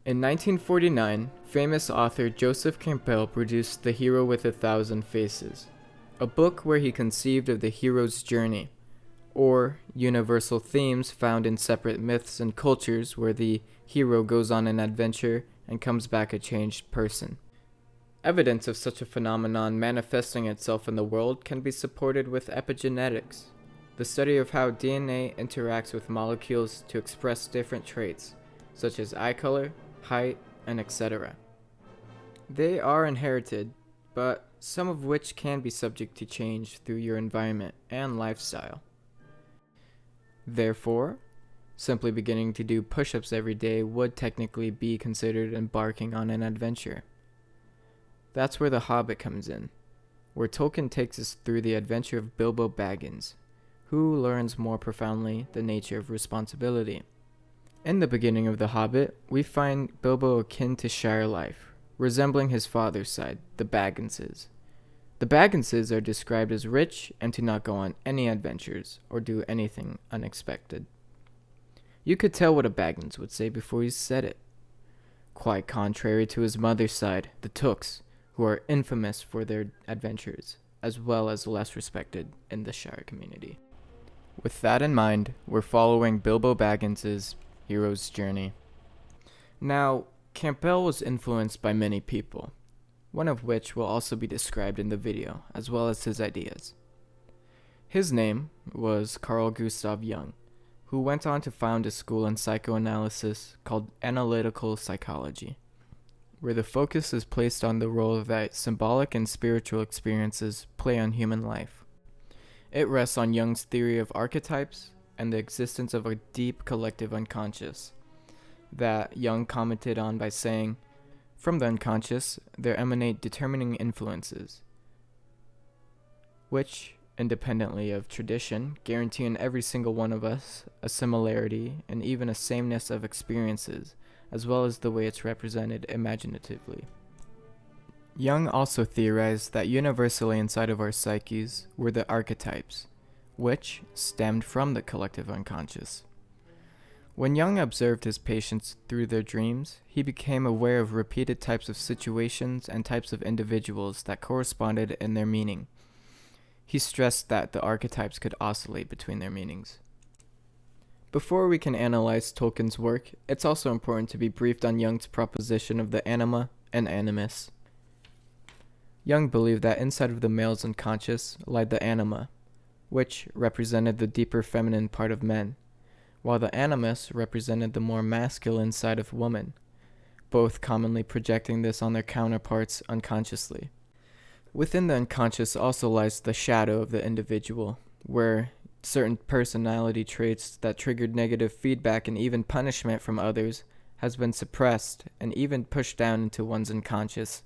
In 1949, famous author Joseph Campbell produced The Hero with a Thousand Faces, a book where he conceived of the hero's journey, or universal themes found in separate myths and cultures where the hero goes on an adventure and comes back a changed person. Evidence of such a phenomenon manifesting itself in the world can be supported with epigenetics, the study of how DNA interacts with molecules to express different traits, such as eye color, height, and etc. They are inherited, but some of which can be subject to change through your environment and lifestyle. Therefore, simply beginning to do push-ups every day would technically be considered embarking on an adventure. That's where The Hobbit comes in, where Tolkien takes us through the adventure of Bilbo Baggins, who learns more profoundly the nature of responsibility. In the beginning of The Hobbit, we find Bilbo akin to Shire life, resembling his father's side, the Bagginses. The Bagginses are described as rich and to not go on any adventures or do anything unexpected. You could tell what a Baggins would say before he said it. Quite contrary to his mother's side, the Tooks, who are infamous for their adventures, as well as less respected in the Shire community. With that in mind, we're following Bilbo Baggins's hero's journey. Now, Campbell was influenced by many people, one of which will also be described in the video, as well as his ideas. His name was Carl Gustav Jung, who went on to found a school in psychoanalysis called analytical psychology, where the focus is placed on the role that symbolic and spiritual experiences play on human life. It rests on Jung's theory of archetypes and the existence of a deep collective unconscious, that Jung commented on by saying, "From the unconscious, there emanate determining influences, which, independently of tradition, guarantee in every single one of us a similarity and even a sameness of experiences, as well as the way it's represented imaginatively." Jung also theorized that universally inside of our psyches were the archetypes, which stemmed from the collective unconscious. When Jung observed his patients through their dreams, he became aware of repeated types of situations and types of individuals that corresponded in their meaning. He stressed that the archetypes could oscillate between their meanings. Before we can analyze Tolkien's work, it's also important to be briefed on Jung's proposition of the anima and animus. Jung believed that inside of the male's unconscious lied the anima, which represented the deeper feminine part of men, while the animus represented the more masculine side of women, both commonly projecting this on their counterparts unconsciously. Within the unconscious also lies the shadow of the individual, where certain personality traits that triggered negative feedback and even punishment from others has been suppressed and even pushed down into one's unconscious.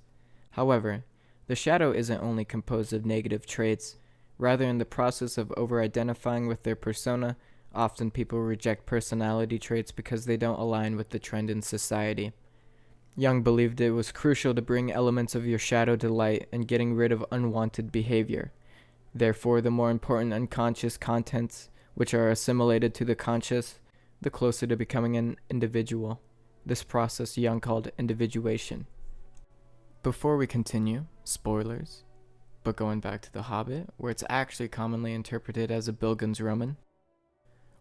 However, the shadow isn't only composed of negative traits. Rather, in the process of over-identifying with their persona, often people reject personality traits because they don't align with the trend in society. Jung believed it was crucial to bring elements of your shadow to light and getting rid of unwanted behavior. Therefore, the more important unconscious contents, which are assimilated to the conscious, the closer to becoming an individual. This process Jung called individuation. Before we continue, spoilers, but going back to The Hobbit, where it's actually commonly interpreted as a Bildungsroman,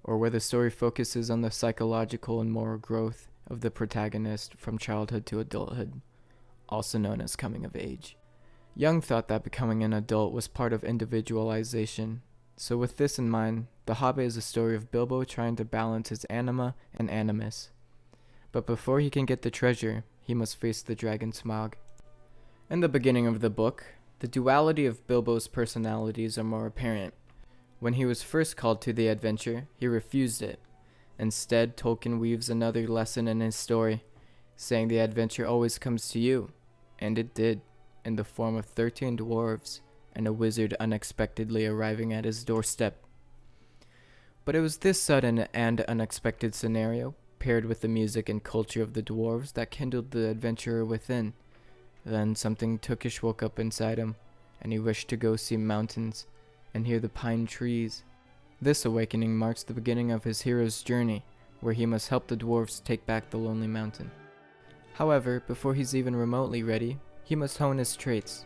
or where the story focuses on the psychological and moral growth of the protagonist from childhood to adulthood, also known as coming of age. Jung thought that becoming an adult was part of individualization, so with this in mind, The Hobbit is a story of Bilbo trying to balance his anima and animus. But before he can get the treasure, he must face the dragon Smaug. In the beginning of the book, the duality of Bilbo's personalities are more apparent. When he was first called to the adventure, he refused it. Instead, Tolkien weaves another lesson in his story, saying the adventure always comes to you, and it did, in the form of 13 dwarves and a wizard unexpectedly arriving at his doorstep. But it was this sudden and unexpected scenario, paired with the music and culture of the dwarves, that kindled the adventurer within. Then something Tookish woke up inside him, and he wished to go see mountains and hear the pine trees. This awakening marks the beginning of his hero's journey, where he must help the dwarves take back the lonely mountain. However, before he's even remotely ready, he must hone his traits.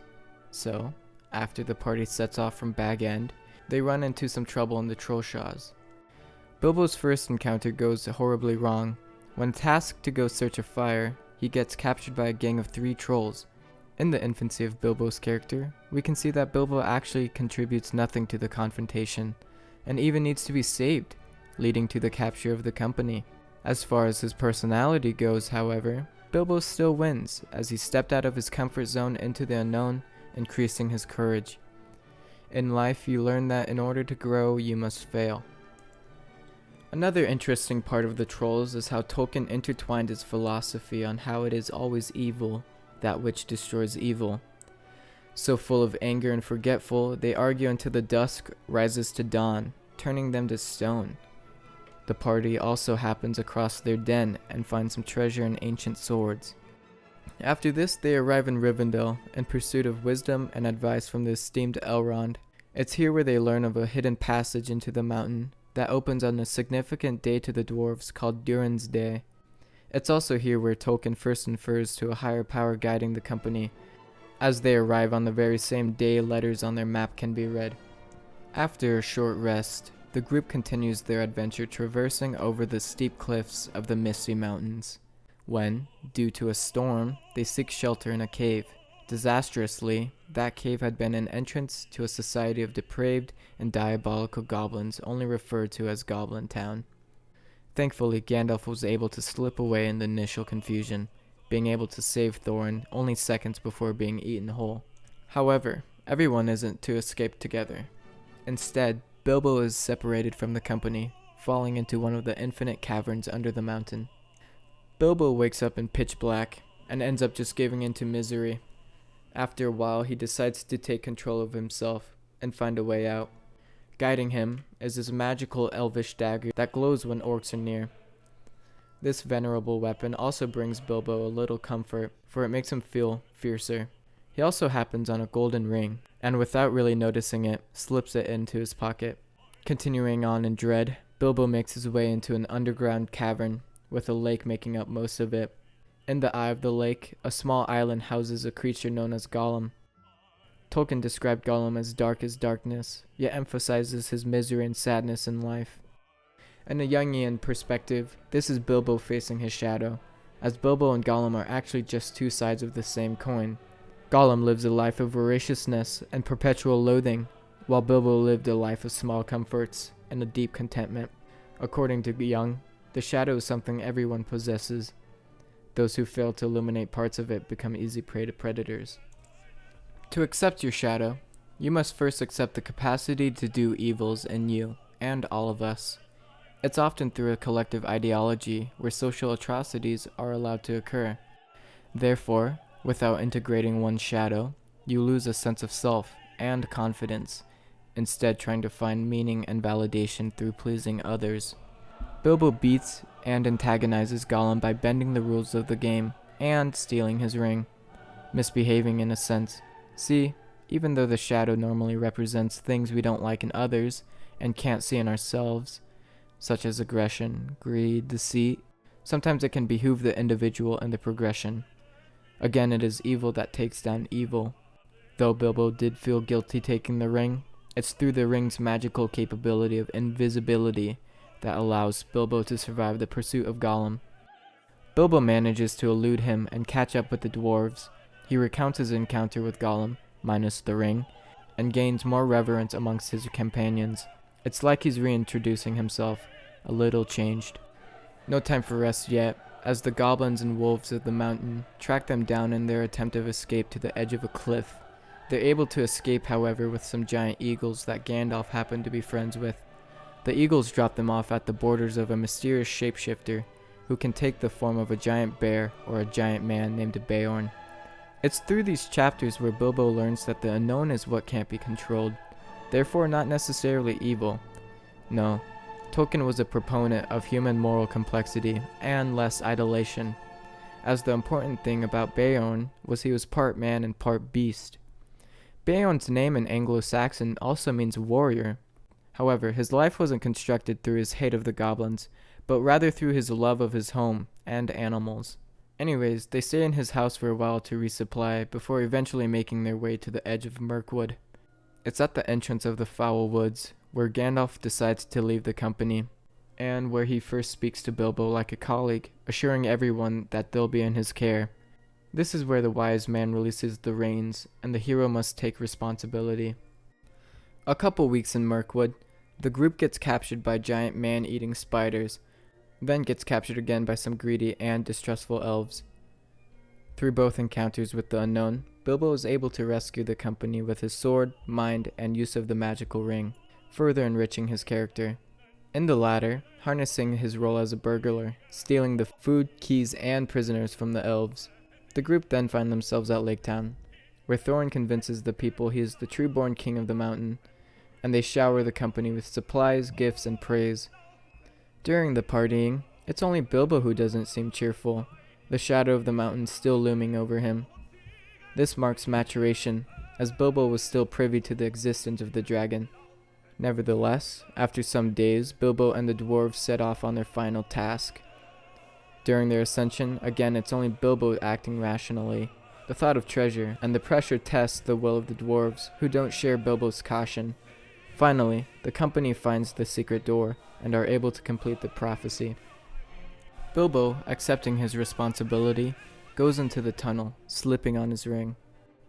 So, after the party sets off from Bag End, they run into some trouble in the Trollshaws. Bilbo's first encounter goes horribly wrong. When tasked to go search a fire, he gets captured by a gang of 3 trolls. In the infancy of Bilbo's character, we can see that Bilbo actually contributes nothing to the confrontation, and even needs to be saved, leading to the capture of the company. As far as his personality goes, however, Bilbo still wins, as he stepped out of his comfort zone into the unknown, increasing his courage. In life, you learn that in order to grow, you must fail. Another interesting part of the Trolls is how Tolkien intertwined his philosophy on how it is always evil, that which destroys evil. So full of anger and forgetful, they argue until the dusk rises to dawn, turning them to stone. The party also happens across their den and finds some treasure in ancient swords. After this, they arrive in Rivendell in pursuit of wisdom and advice from the esteemed Elrond. It's here where they learn of a hidden passage into the mountain that opens on a significant day to the dwarves called Durin's Day. It's also here where Tolkien first infers to a higher power guiding the company. As they arrive on the very same day, letters on their map can be read. After a short rest, the group continues their adventure traversing over the steep cliffs of the Misty Mountains, when, due to a storm, they seek shelter in a cave. Disastrously, that cave had been an entrance to a society of depraved and diabolical goblins only referred to as Goblin Town. Thankfully, Gandalf was able to slip away in the initial confusion, being able to save Thorin only seconds before being eaten whole. However, everyone isn't to escape together. Instead, Bilbo is separated from the company, falling into one of the infinite caverns under the mountain. Bilbo wakes up in pitch black and ends up just giving in to misery. After a while, he decides to take control of himself and find a way out. Guiding him is his magical elvish dagger that glows when orcs are near. This venerable weapon also brings Bilbo a little comfort, for it makes him feel fiercer. He also happens on a golden ring, and without really noticing it, slips it into his pocket. Continuing on in dread, Bilbo makes his way into an underground cavern, with a lake making up most of it. In the eye of the lake, a small island houses a creature known as Gollum. Tolkien described Gollum as dark as darkness, yet emphasizes his misery and sadness in life. In a Jungian perspective, this is Bilbo facing his shadow, as Bilbo and Gollum are actually just 2 sides of the same coin. Gollum lives a life of voraciousness and perpetual loathing, while Bilbo lived a life of small comforts and a deep contentment. According to Jung, the shadow is something everyone possesses. Those who fail to illuminate parts of it become easy prey to predators. To accept your shadow, you must first accept the capacity to do evils in you and all of us. It's often through a collective ideology where social atrocities are allowed to occur. Therefore, without integrating one's shadow, you lose a sense of self and confidence, instead trying to find meaning and validation through pleasing others. Bilbo beats and antagonizes Gollum by bending the rules of the game and stealing his ring, misbehaving in a sense. See, even though the shadow normally represents things we don't like in others and can't see in ourselves, such as aggression, greed, deceit, sometimes it can behoove the individual in the progression. Again, it is evil that takes down evil. Though Bilbo did feel guilty taking the ring, it's through the ring's magical capability of invisibility that allows Bilbo to survive the pursuit of Gollum. Bilbo manages to elude him and catch up with the dwarves. He recounts his encounter with Gollum, minus the ring, and gains more reverence amongst his companions. It's like he's reintroducing himself, a little changed. No time for rest yet, as the goblins and wolves of the mountain track them down in their attempt of escape to the edge of a cliff. They're able to escape, however, with some giant eagles that Gandalf happened to be friends with. The eagles drop them off at the borders of a mysterious shapeshifter, who can take the form of a giant bear or a giant man named Beorn. It's through these chapters where Bilbo learns that the unknown is what can't be controlled, therefore not necessarily evil. No, Tolkien was a proponent of human moral complexity and less idolation, as the important thing about Beorn was he was part man and part beast. Beorn's name in Anglo-Saxon also means warrior. However, his life wasn't constructed through his hate of the goblins, but rather through his love of his home and animals. Anyways, they stay in his house for a while to resupply before eventually making their way to the edge of Mirkwood. It's at the entrance of the Foul Woods where Gandalf decides to leave the company, and where he first speaks to Bilbo like a colleague, assuring everyone that they'll be in his care. This is where the wise man releases the reins, and the hero must take responsibility. A couple weeks in Mirkwood, the group gets captured by giant man-eating spiders, then gets captured again by some greedy and distrustful elves. Through both encounters with the unknown, Bilbo is able to rescue the company with his sword, mind, and use of the magical ring, further enriching his character. In the latter, harnessing his role as a burglar, stealing the food, keys, and prisoners from the elves. The group then find themselves at Lake Town, where Thorin convinces the people he is the true-born king of the mountain, and they shower the company with supplies, gifts, and praise. During the partying, it's only Bilbo who doesn't seem cheerful, the shadow of the mountain still looming over him. This marks maturation, as Bilbo was still privy to the existence of the dragon. Nevertheless, after some days, Bilbo and the dwarves set off on their final task. During their ascension, again it's only Bilbo acting rationally. The thought of treasure and the pressure tests the will of the dwarves, who don't share Bilbo's caution. Finally, the company finds the secret door, and are able to complete the prophecy. Bilbo, accepting his responsibility, goes into the tunnel, slipping on his ring.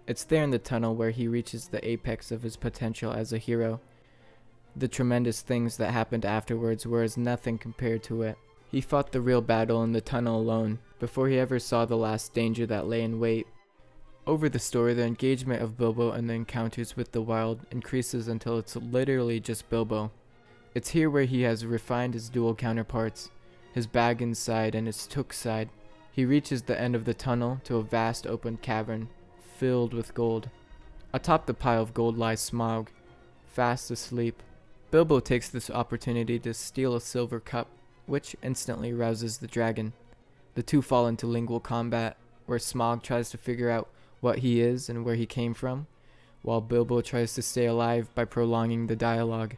It's there in the tunnel where he reaches the apex of his potential as a hero. The tremendous things that happened afterwards were as nothing compared to it. He fought the real battle in the tunnel alone, before he ever saw the last danger that lay in wait. Over the story, the engagement of Bilbo and the encounters with the wild increases until it's literally just Bilbo. It's here where he has refined his dual counterparts, his Baggins side and his Took side. He reaches the end of the tunnel to a vast open cavern, filled with gold. Atop the pile of gold lies Smaug, fast asleep. Bilbo takes this opportunity to steal a silver cup, which instantly rouses the dragon. The two fall into lingual combat, where Smaug tries to figure out what he is and where he came from, while Bilbo tries to stay alive by prolonging the dialogue.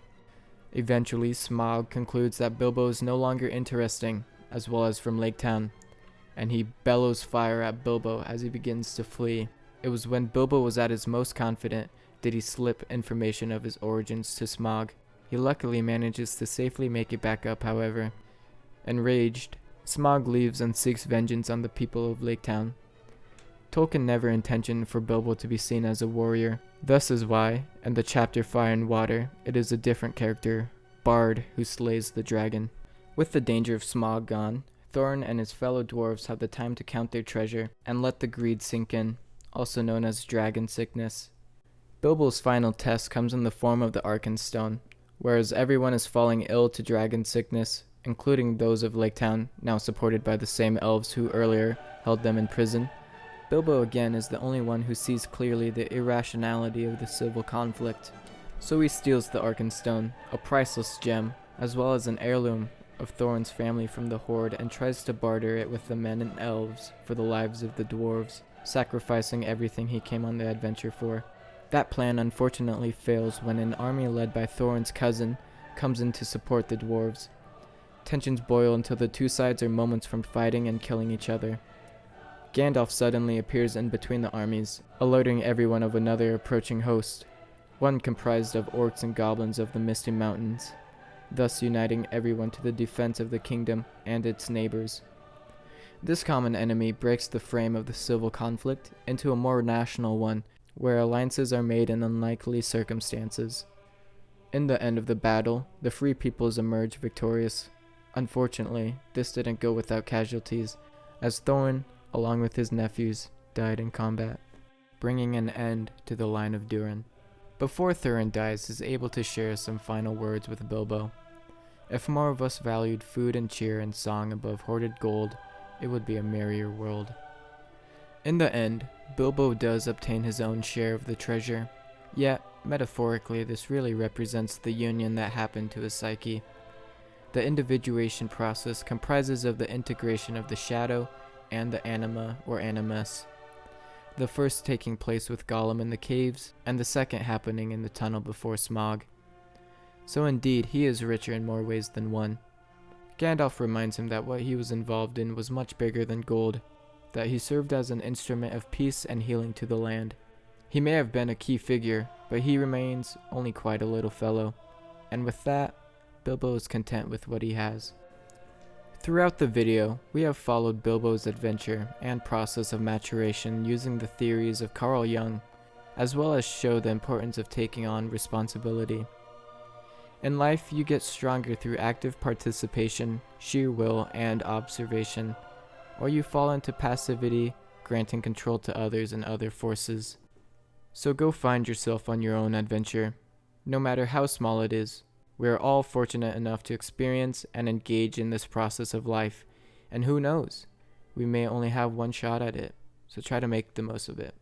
Eventually, Smaug concludes that Bilbo is no longer interesting, as well as from Lake Town, and he bellows fire at Bilbo as he begins to flee. It was when Bilbo was at his most confident did he slip information of his origins to Smaug. He luckily manages to safely make it back up, however. Enraged, Smaug leaves and seeks vengeance on the people of Lake Town. Tolkien never intended for Bilbo to be seen as a warrior. Thus is why, in the chapter Fire and Water, it is a different character, Bard, who slays the dragon. With the danger of Smaug gone, Thorin and his fellow dwarves have the time to count their treasure and let the greed sink in, also known as dragon sickness. Bilbo's final test comes in the form of the Arkenstone, whereas everyone is falling ill to dragon sickness, including those of Lake Town, now supported by the same elves who earlier held them in prison. Bilbo again is the only one who sees clearly the irrationality of the civil conflict, so he steals the Arkenstone, a priceless gem, as well as an heirloom of Thorin's family from the Horde, and tries to barter it with the men and elves for the lives of the dwarves, sacrificing everything he came on the adventure for. That plan unfortunately fails when an army led by Thorin's cousin comes in to support the dwarves. Tensions boil until the two sides are moments from fighting and killing each other. Gandalf suddenly appears in between the armies, alerting everyone of another approaching host, one comprised of orcs and goblins of the Misty Mountains, thus uniting everyone to the defense of the kingdom and its neighbors. This common enemy breaks the frame of the civil conflict into a more national one, where alliances are made in unlikely circumstances. In the end of the battle, the Free Peoples emerge victorious. Unfortunately, this didn't go without casualties, as Thorin, along with his nephews, died in combat, bringing an end to the line of Durin. Before Thorin dies, he is able to share some final words with Bilbo. If more of us valued food and cheer and song above hoarded gold, it would be a merrier world. In the end, Bilbo does obtain his own share of the treasure, yet, metaphorically, this really represents the union that happened to his psyche. The individuation process comprises of the integration of the shadow and the anima or animus, the first taking place with Gollum in the caves, and the second happening in the tunnel before Smaug. So indeed, he is richer in more ways than one. Gandalf reminds him that what he was involved in was much bigger than gold. that he served as an instrument of peace and healing to the land. He may have been a key figure, but he remains only quite a little fellow, and with that, Bilbo is content with what he has. Throughout the video, we have followed Bilbo's adventure and process of maturation using the theories of Carl Jung, as well as show the importance of taking on responsibility. In life, you get stronger through active participation, sheer will, and observation, or you fall into passivity, granting control to others and other forces. So go find yourself on your own adventure, no matter how small it is. We are all fortunate enough to experience and engage in this process of life, and who knows, we may only have one shot at it, so try to make the most of it.